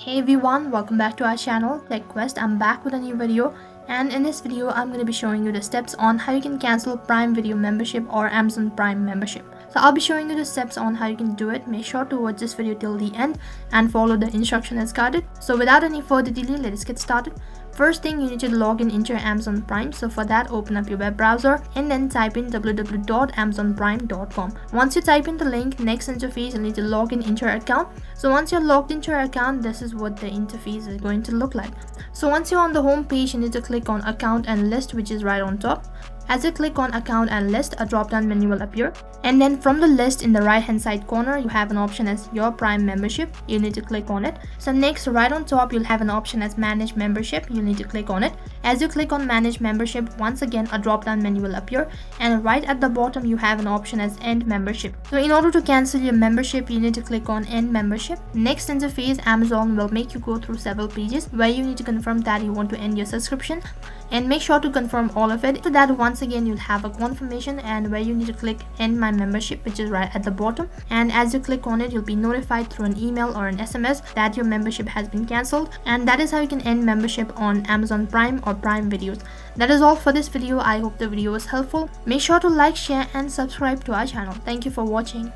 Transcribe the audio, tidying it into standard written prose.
Hey everyone, welcome back to our channel Tech Quest. I'm back with a new video, and in this video I'm going to be showing you the steps on how you can cancel Prime Video membership or Amazon Prime membership. So I'll be showing you the steps on how you can do it. Make sure to watch this video till the end and follow the instruction as guided. So without any further delay, let's get started. First thing, you need to log in into your Amazon Prime. So for that, open up your web browser and then type in www.amazonprime.com. Once you type in the link, next interface, you need to log in into your account. So once you're logged into your account, this is what the interface is going to look like. So once you're on the home page, you need to click on account and list, which is right on top. As you click on account and list, a drop down menu will appear, and then from the list in the right hand side corner you have an option as your Prime membership. You need to click on it. So next, right on top, you'll have an option as manage membership. You need to click on it. As you click on manage membership, once again a drop down menu will appear, and right at the bottom you have an option as end membership. So in order to cancel your membership, you need to click on end membership. Next interface, Amazon will make you go through several pages where you need to confirm that you want to end your subscription, and make sure to confirm all of it. So that once again you'll have a confirmation and where you need to click end my membership, which is right at the bottom, and as you click on it you'll be notified through an email or an SMS that your membership has been cancelled. And that is how you can end membership on Amazon Prime or Prime Videos. That is all for this video. I hope the video was helpful. Make sure to like, share and subscribe to our channel. Thank you for watching.